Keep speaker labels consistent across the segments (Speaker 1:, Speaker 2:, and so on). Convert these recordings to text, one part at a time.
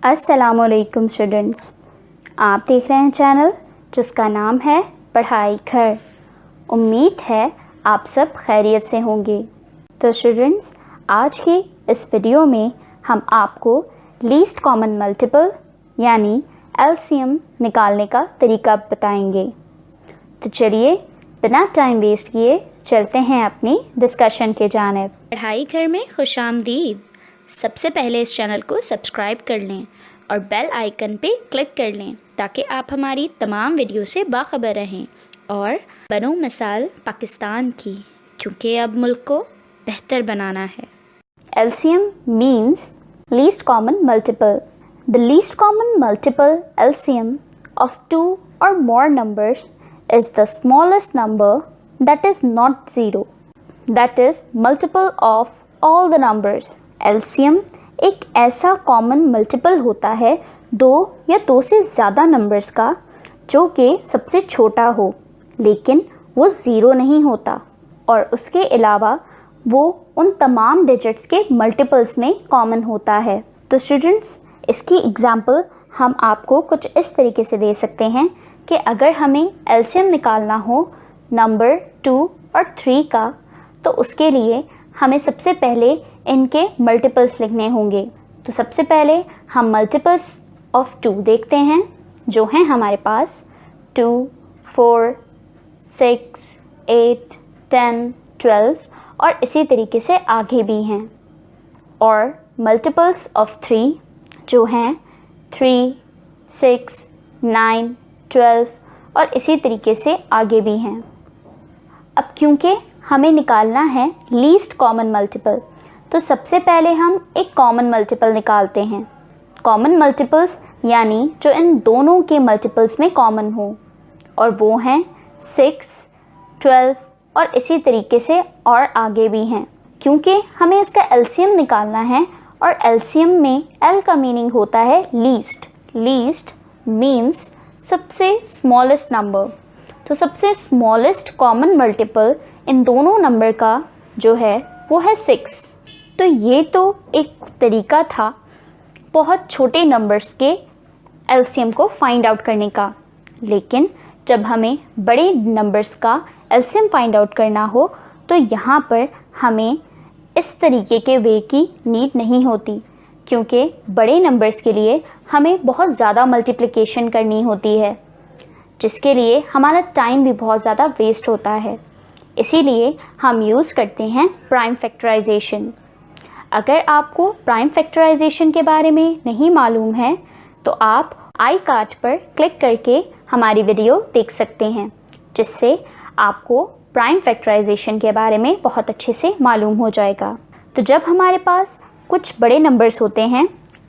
Speaker 1: अस्सलामुअलैकुम स्टूडेंट्स, आप देख रहे हैं चैनल जिसका नाम है पढ़ाई घर। उम्मीद है आप सब खैरियत से होंगे। तो स्टूडेंट्स, आज की इस वीडियो में हम आपको लीस्ट कॉमन मल्टीपल यानी एलसीएम निकालने का तरीका बताएंगे। तो चलिए बिना टाइम वेस्ट किए चलते हैं अपनी डिस्कशन के जानिब। पढ़ाई घर में खुशामदीद। सबसे पहले इस चैनल को सब्सक्राइब कर लें और बेल आइकन पे क्लिक कर लें ताकि आप हमारी तमाम वीडियो से बाखबर रहें और बनो मिसाल पाकिस्तान की, क्योंकि अब मुल्क को बेहतर बनाना है। LCM means least common multiple. The least common multiple LCM of two or more numbers is the smallest number that is not zero, that is multiple of all the numbers. LCM एक ऐसा common multiple होता है दो या दो से ज़्यादा numbers का जो कि सबसे छोटा हो लेकिन वो ज़ीरो नहीं होता और उसके अलावा वो उन तमाम डिजिट्स के मल्टीपल्स में कॉमन होता है। तो स्टूडेंट्स, इसकी एग्जांपल हम आपको कुछ इस तरीके से दे सकते हैं कि अगर हमें एलसीएम निकालना हो नंबर 2 और 3 का, तो उसके लिए हमें सबसे पहले इनके मल्टीपल्स लिखने होंगे। तो सबसे पहले हम मल्टीपल्स ऑफ 2 देखते हैं जो हैं हमारे पास 2, 4, 6, 8, 10, 12 और इसी तरीके से आगे भी हैं। और मल्टीपल्स ऑफ 3 जो हैं 3, 6, 9, 12 और इसी तरीके से आगे भी हैं। अब क्योंकि हमें निकालना है लीस्ट कॉमन मल्टीपल, तो सबसे पहले हम एक कॉमन मल्टीपल निकालते हैं। कॉमन मल्टीपल्स यानी जो इन दोनों के मल्टीपल्स में कॉमन हो, और वो हैं 6, 12 और इसी तरीके से और आगे भी हैं। क्योंकि हमें इसका एलसीएम निकालना है और एलसीएम में एल का मीनिंग होता है लीस्ट। लीस्ट मीन्स सबसे स्मॉलेस्ट नंबर। तो सबसे स्मॉलेस्ट कॉमन मल्टीपल इन दोनों नंबर का जो है वो है 6। तो ये तो एक तरीका था बहुत छोटे नंबर्स के एलसीएम को फाइंड आउट करने का, लेकिन जब हमें बड़े नंबर्स का एलसीएम फाइंड आउट करना हो तो यहाँ पर हमें इस तरीके के वे की नीड नहीं होती, क्योंकि बड़े नंबर्स के लिए हमें बहुत ज़्यादा मल्टीप्लिकेशन करनी होती है, जिसके लिए हमारा टाइम भी बहुत ज़्यादा वेस्ट होता है। इसीलिए हम यूज़ करते हैं प्राइम फैक्टराइजेशन। अगर आपको प्राइम फैक्टराइजेशन के बारे में नहीं मालूम है तो आप आई कार्ड पर क्लिक करके हमारी वीडियो देख सकते हैं, जिससे आपको प्राइम फैक्टराइजेशन के बारे में बहुत अच्छे से मालूम हो जाएगा। तो जब हमारे पास कुछ बड़े नंबर्स होते हैं,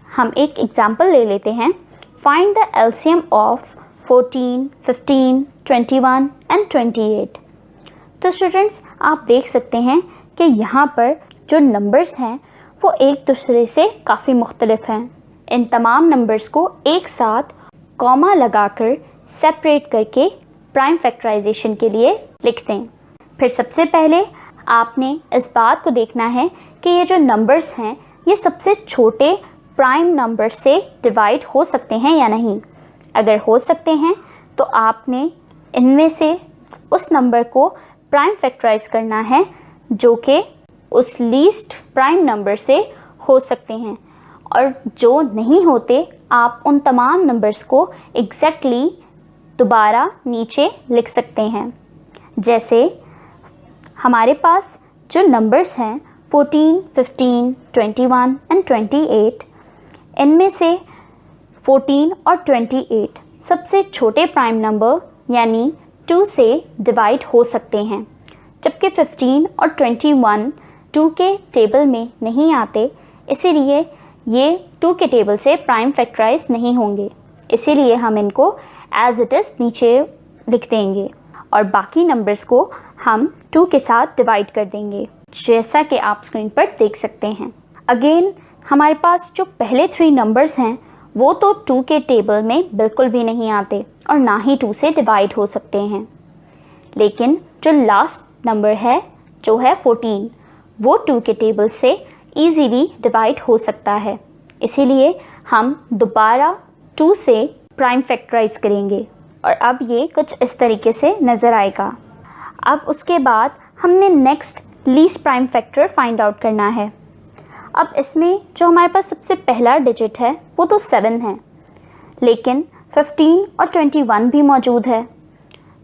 Speaker 1: हम एक एग्जांपल ले लेते हैं। Find the LCM of 14, 15, 21 and 28। तो स्टूडेंट्स, आप देख सकते हैं कि यहाँ पर जो नंबर्स हैं वो एक दूसरे से काफ़ी मुख्तलिफ हैं। इन तमाम नंबर्स को एक साथ कॉमा लगाकर सेपरेट करके प्राइम फैक्टराइजेशन के लिए लिखते हैं। फिर सबसे पहले आपने इस बात को देखना है कि ये जो नंबर्स हैं ये सबसे छोटे प्राइम नंबर से डिवाइड हो सकते हैं या नहीं। अगर हो सकते हैं तो आपने इनमें से उस नंबर को प्राइम फैक्टराइज करना है जो कि उस लीस्ट प्राइम नंबर से हो सकते हैं, और जो नहीं होते आप उन तमाम नंबर्स को एग्जैक्टली दोबारा नीचे लिख सकते हैं। जैसे हमारे पास जो नंबर्स हैं 14, 15, 21 एंड 28, इनमें से 14 और 28 सबसे छोटे प्राइम नंबर यानी 2 से डिवाइड हो सकते हैं, जबकि 15 और 21 2 के टेबल में नहीं आते, इसीलिए ये 2 के टेबल से प्राइम फैक्टराइज नहीं होंगे। इसीलिए हम इनको एज इट इज़ नीचे लिख देंगे और बाकी नंबर्स को हम 2 के साथ डिवाइड कर देंगे, जैसा कि आप स्क्रीन पर देख सकते हैं। अगेन हमारे पास जो पहले 3 नंबर्स हैं वो तो 2 के टेबल में बिल्कुल भी नहीं आते और ना ही 2 से डिवाइड हो सकते हैं, लेकिन जो लास्ट नंबर है जो है 14, वो 2 के टेबल से ईज़िली डिवाइड हो सकता है। इसीलिए हम दोबारा 2 से प्राइम फैक्टराइज करेंगे और अब ये कुछ इस तरीके से नज़र आएगा। अब उसके बाद हमने next least prime factor find out करना है। अब इसमें जो हमारे पास सबसे पहला डिजिट है वो तो 7 है, लेकिन 15 और 21 भी मौजूद है।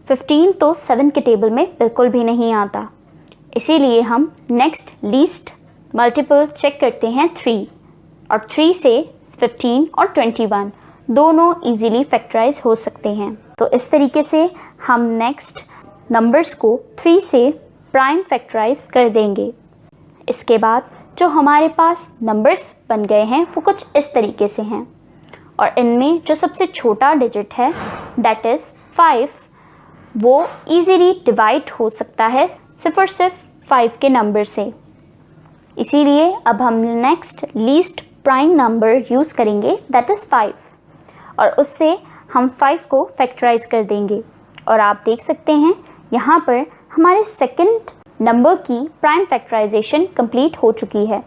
Speaker 1: 15 तो 7 के टेबल में बिल्कुल भी नहीं आता, इसीलिए हम नेक्स्ट लीस्ट मल्टीपल चेक करते हैं 3, और 3 से 15 और 21 दोनों इजीली फैक्टराइज हो सकते हैं। तो इस तरीके से हम नेक्स्ट नंबर्स को 3 से प्राइम फैक्टराइज कर देंगे। इसके बाद जो हमारे पास नंबर्स बन गए हैं वो कुछ इस तरीके से हैं, और इनमें जो सबसे छोटा डिजिट है दैट इज़ 5, वो इजीली डिवाइड हो सकता है सिर्फ और सिर्फ 5 के नंबर से। इसीलिए अब हम next least prime number use करेंगे दैट इज़ 5, और उससे हम 5 को फैक्टराइज कर देंगे। और आप देख सकते हैं यहाँ पर हमारे सेकंड नंबर की प्राइम फैक्टराइजेशन कंप्लीट हो चुकी है,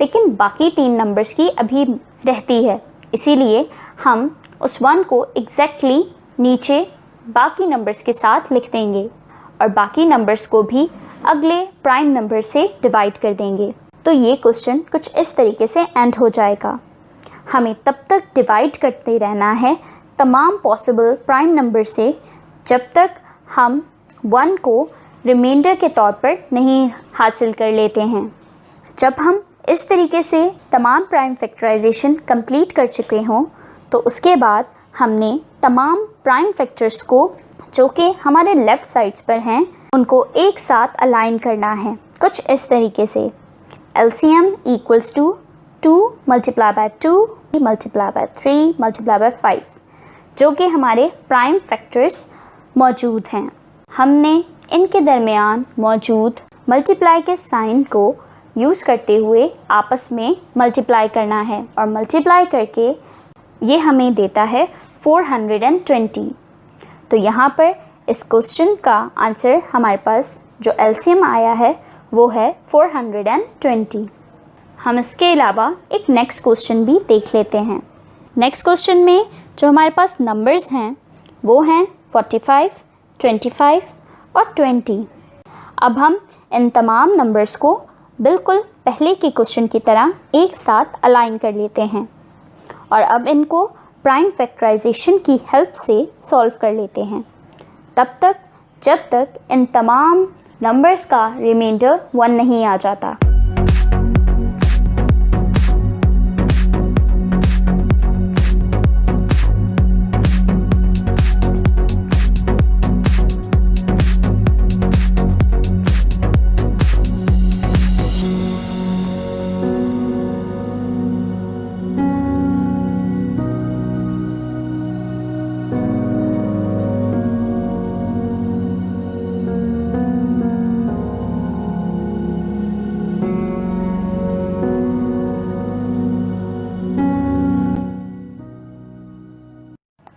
Speaker 1: लेकिन बाकी 3 नंबर्स की अभी रहती है। इसीलिए हम उस 1 को एग्जैक्टली नीचे बाकी नंबर्स के साथ लिख देंगे और बाकी नंबर्स को भी अगले प्राइम नंबर से डिवाइड कर देंगे। तो ये क्वेश्चन कुछ इस तरीके से एंड हो जाएगा। हमें तब तक डिवाइड करते रहना है तमाम पॉसिबल प्राइम नंबर से जब तक हम 1 को रिमाइंडर के तौर पर नहीं हासिल कर लेते हैं। जब हम इस तरीके से तमाम प्राइम फैक्टराइजेशन कंप्लीट कर चुके हों तो उसके बाद हमने तमाम प्राइम फैक्टर्स को जो कि हमारे लेफ़्ट साइड्स पर हैं उनको एक साथ अलाइन करना है कुछ इस तरीके से। LCM equals to 2 multiply by 2 multiply by 3 multiply by 5, जो कि हमारे प्राइम फैक्टर्स मौजूद हैं। हमने इनके दरमियान मौजूद मल्टीप्लाई के साइन को यूज़ करते हुए आपस में मल्टीप्लाई करना है, और मल्टीप्लाई करके ये हमें देता है 420। तो यहाँ पर इस क्वेश्चन का आंसर हमारे पास जो LCM आया है वो है 420। हम इसके अलावा एक नेक्स्ट क्वेश्चन भी देख लेते हैं। नेक्स्ट क्वेश्चन में जो हमारे पास नंबर्स हैं वो हैं 45, 25 और 20। अब हम इन तमाम नंबर्स को बिल्कुल पहले के क्वेश्चन की तरह एक साथ अलाइन कर लेते हैं, और अब इनको प्राइम फैक्टराइजेशन की हेल्प से सॉल्व कर लेते हैं, तब तक जब तक इन तमाम नंबर्स का रिमाइंडर 1 नहीं आ जाता।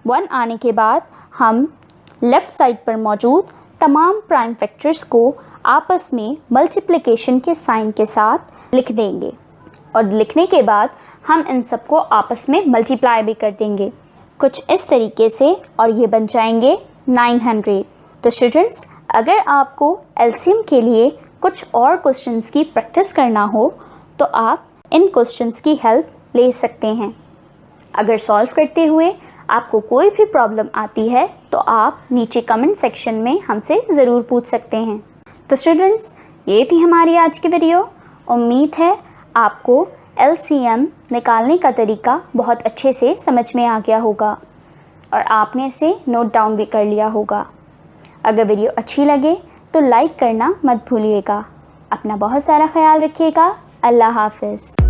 Speaker 1: वन आने के बाद हम लेफ़्ट साइड पर मौजूद तमाम प्राइम फैक्टर्स को आपस में मल्टीप्लिकेशन के साइन के साथ लिख देंगे, और लिखने के बाद हम इन सबको आपस में मल्टीप्लाई भी कर देंगे कुछ इस तरीके से, और ये बन जाएंगे 900। तो स्टूडेंट्स, अगर आपको LCM के लिए कुछ और क्वेश्चंस की प्रैक्टिस करना हो तो आप इन क्वेश्चंस की हेल्प ले सकते हैं। अगर सॉल्व करते हुए आपको कोई भी प्रॉब्लम आती है तो आप नीचे कमेंट सेक्शन में हमसे ज़रूर पूछ सकते हैं। तो स्टूडेंट्स, ये थी हमारी आज की वीडियो। उम्मीद है आपको LCM निकालने का तरीका बहुत अच्छे से समझ में आ गया होगा और आपने इसे नोट डाउन भी कर लिया होगा। अगर वीडियो अच्छी लगे तो लाइक करना मत भूलिएगा। अपना बहुत सारा ख्याल रखिएगा। अल्लाह हाफ़िज़।